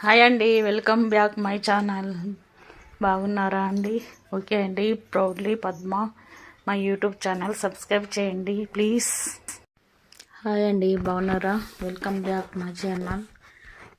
Hi అండి, welcome back my channel. బాగున్నారా అండి? ఓకే అండి. Proudly Padma my YouTube channel subscribe చేయండి ప్లీజ్. హాయ్ అండి, బాగున్నారా? Welcome back my channel.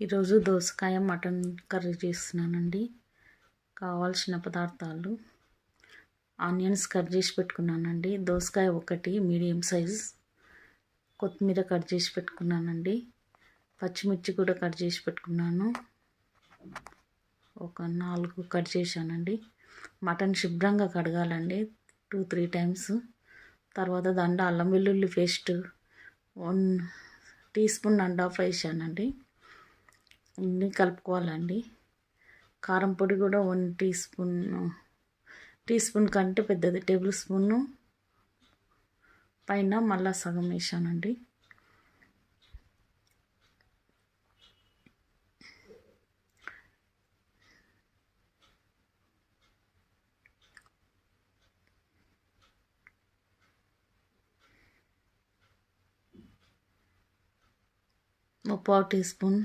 ఈరోజు దోసకాయ మటన్ కర్రీ చేస్తున్నానండి. కావాల్సిన పదార్థాలు: ఆనియన్స్ కట్ చేసి పెట్టుకున్నానండి, దోసకాయ ఒకటి మీడియం సైజ్, కొత్తిమీర కట్ చేసి పెట్టుకున్నానండి, పచ్చిమిర్చి కూడా కట్ చేసి పెట్టుకున్నాను, ఒక 4 కట్ చేశానండి. మటన్ శుభ్రంగా కడగాలండి 2-3 టైమ్స్. తర్వాత దాంట్లో అల్లం వెల్లుల్లి paste 1 teaspoon and half వేసానండి. అన్నీ కలుపుకోవాలండి. కారం పొడి కూడా 1 టీ స్పూన్ కంటే పెద్దది, టేబుల్ స్పూన్ పైన మళ్ళా సగం వేసానండి. పావు టీ స్పూన్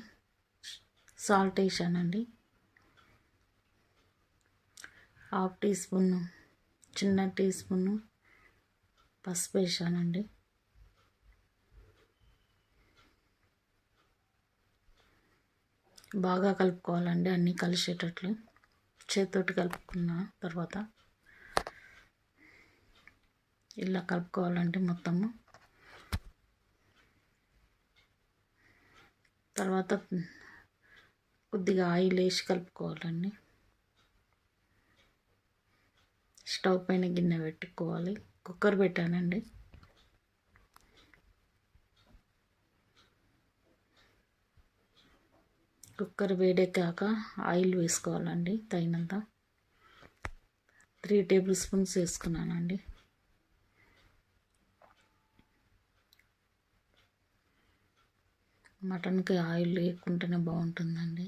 సాల్ట్ వేసానండి. హాఫ్ టీ స్పూన్ చిన్న టీ స్పూన్ పసుపు వేసానండి. బాగా కలుపుకోవాలండి, అన్నీ కలిసేటట్లు. చేతితోటి కలుపుకున్న తర్వాత ఇలా కలుపుకోవాలండి మొత్తము. తర్వాత కొద్దిగా ఆయిల్ వేసి కలుపుకోవాలండి. స్టవ్ పైన గిన్నె పెట్టుకోవాలి. కుక్కర్ పెట్టానండి. కుక్కర్ వేడెక్కాక ఆయిల్ వేసుకోవాలండి తగినంత. 3 టేబుల్ స్పూన్స్ వేసుకున్నానండి. మటన్కి ఆయిల్ వేయకుంటేనే బాగుంటుందండి.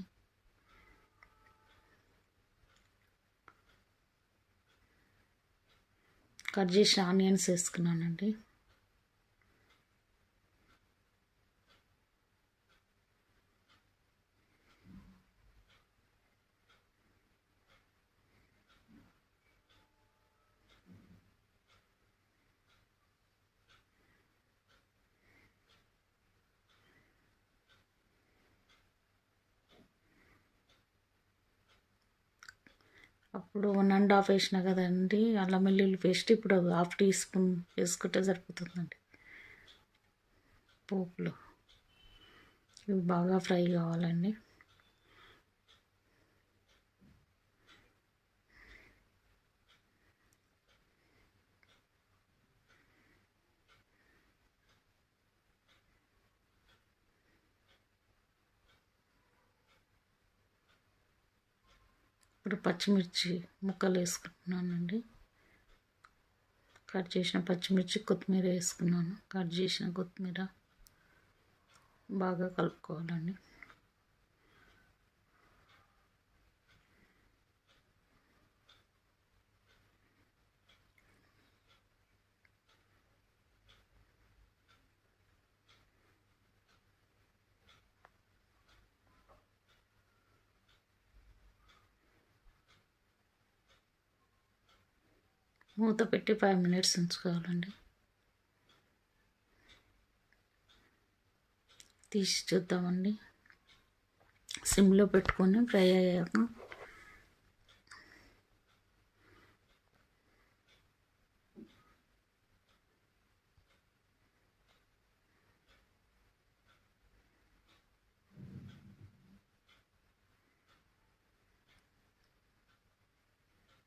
కట్ చేసిన ఆనియన్స్ వేసుకున్నానండి. అప్పుడు 1.5 వేసిన కదండి అల్లం వెల్లుల్లి పేస్ట్. ఇప్పుడు 1/2 టీ స్పూన్ వేసుకుంటే సరిపోతుందండి. పోపులు ఇవి బాగా ఫ్రై కావాలండి. ఇప్పుడు పచ్చిమిర్చి ముక్కలు వేసుకుంటున్నానండి. కట్ చేసిన పచ్చిమిర్చి, కొత్తిమీర వేసుకున్నాను. కట్ చేసిన కొత్తిమీర బాగా కలుపుకోవాలండి. మూత పెట్టి 5 మినిట్స్ ఉంచుకోవాలండి. తీసి చూద్దామండి. సిమ్లో పెట్టుకొని ఫ్రై అయ్యాక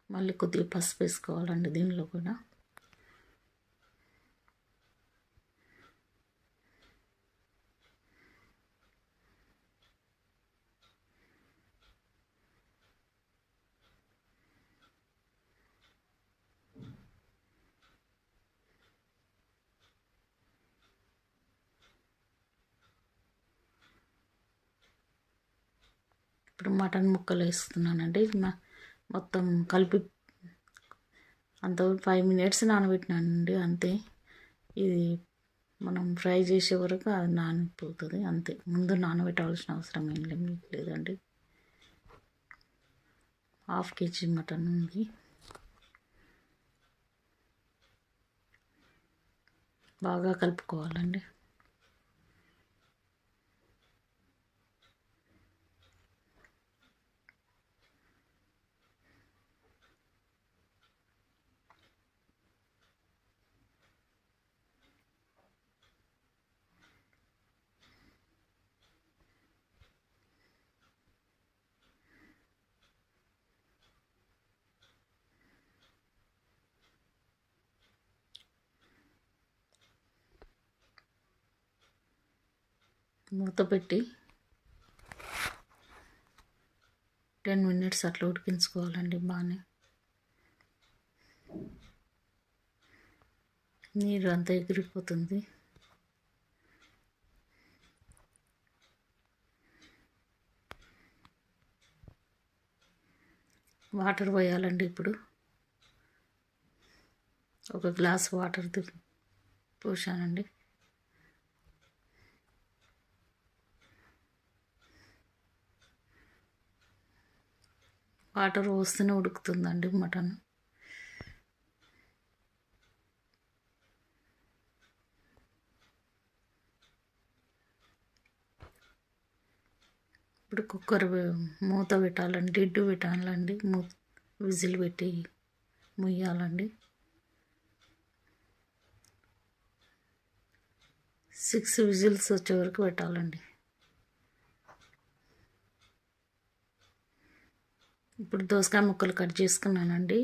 మళ్ళీ కొద్దిగా పసుపు వేసుకోవాలండి దీనిలో కూడా. ఇప్పుడు మటన్ ముక్కలు వేస్తున్నానండి. మొత్తం కలిపి అంత 5 మినిట్స్ నానబెట్టినానండి, అంతే. ఇది మనం ఫ్రై చేసే వరకు అది నానిపోతుంది అంతే. ముందు నానబెట్టాల్సిన అవసరం ఏం లేదండి. హాఫ్ కేజీ మటన్ ఉంది. బాగా కలుపుకోవాలండి. మూత పెట్టి 10 minutes అట్లా ఉడికించుకోవాలండి. బాగానే నీరు అంతా ఎగిరిపోతుంది. వాటర్ పోయాలండి. ఇప్పుడు ఒక గ్లాస్ వాటర్ పోసానండి. వాటర్ పోస్తూనే ఉడుకుతుందండి మటన్. ఇప్పుడు కుక్కర్ మూత పెట్టాలండి. లిడ్ పెట్టాలండి. విజిల్ పెట్టి ముయ్యాలండి. 6 విజిల్స్ వచ్చే వరకు పెట్టాలండి. ఇప్పుడు దోసకాయ ముక్కలు కట్ చేసుకున్నానండి.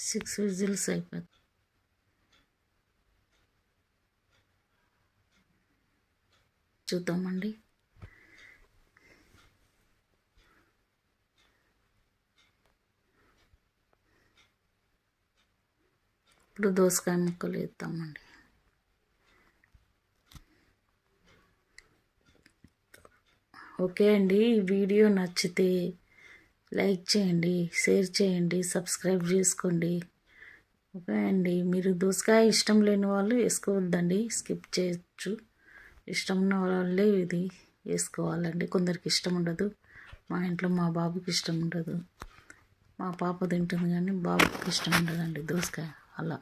సిక్స్ విజిల్స్ అయిపోయింది. చూద్దామండి. ఇప్పుడు దోసకాయ ముక్కలు వేద్దామండి. ఓకే అండి, ఈ వీడియో నచ్చితే లైక్ చేయండి, షేర్ చేయండి, సబ్స్క్రైబ్ చేసుకోండి. ఓకే అండి. మీరు దోసకాయ ఇష్టం లేని వాళ్ళు వేసుకోవద్దండి, స్కిప్ చేయొచ్చు. ఇష్టం ఉన్న వాళ్ళే ఇది వేసుకోవాలండి. కొందరికి ఇష్టం ఉండదు. మా ఇంట్లో మా బాబుకి ఇష్టం ఉండదు. మా పాప తింటుంది కానీ బాబుకి ఇష్టం ఉండదండి దోసకాయ. అలా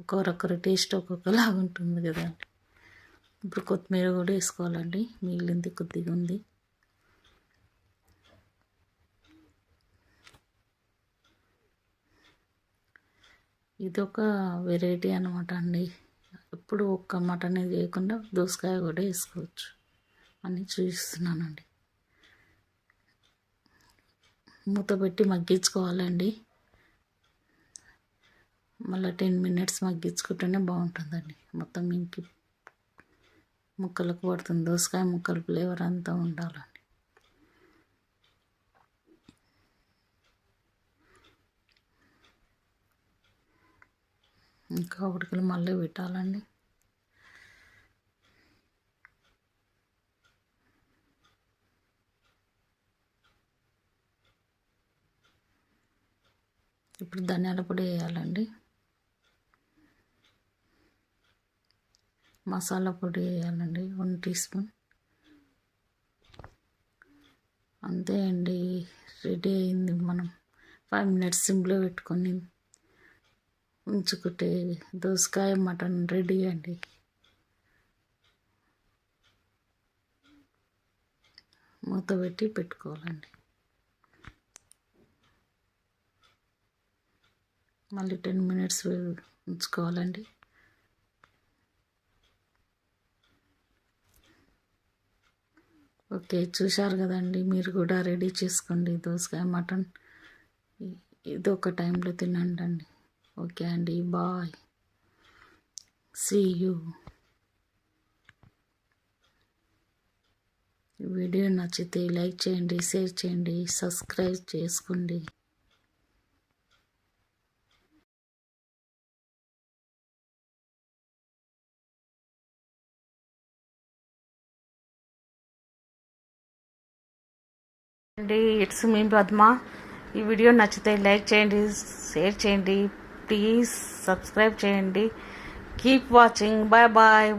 ఒక్కొక్కరి టేస్ట్ ఒక్కొక్కలాగా ఉంటుంది కదండి. ఇప్పుడు కొత్తిమీర కూడా వేసుకోవాలండి. మిగిలింది కొద్దిగా ఉంది. ఇదొక వెరైటీ అనమాట అండి. ఎప్పుడు ఒక్క మటన్ వేయకుండా దోసకాయ కూడా వేసుకోవచ్చు అని చూపిస్తున్నానండి. మూత పెట్టి మగ్గించుకోవాలండి. మళ్ళీ 10 minutes మగ్గించుకుంటేనే బాగుంటుందండి. మొత్తం ఇంకి ముక్కలకు పడుతుంది. దోసకాయ ముక్కల ఫ్లేవర్ అంతా ఉండాలండి. ఇంకా ఉడకలు మళ్ళీ పెట్టాలండి. ఇప్పుడు ధనియాల పొడి వేయాలండి. మసాలా పొడి వేయాలండి 1 teaspoon. అంతే అండి, రెడీ అయింది. మనం 5 minutes సిమ్లో పెట్టుకొని ఉంచుకుంటే దోసకాయ మటన్ రెడీ అండి. మూత పెట్టి పెట్టుకోవాలండి. మళ్ళీ 10 minutes ఉంచుకోవాలండి. ఓకే, చూశారు కదండి. మీరు కూడా రెడీ చేసుకోండి దోసకాయ మటన్. ఇది ఒక టైంలో తినండి. ఓకే అండి, బాయ్, సీ యూ. వీడియో నచ్చితే లైక్ చేయండి, షేర్ చేయండి, సబ్స్క్రైబ్ చేసుకోండి. అండి, ఇట్స్ మీ పద్మ. ఈ వీడియో నచ్చితే లైక్ చేయండి, షేర్ చేయండి, ప్లీజ్ సబ్స్క్రైబ్ చేయండి. Keep watching. Bye bye.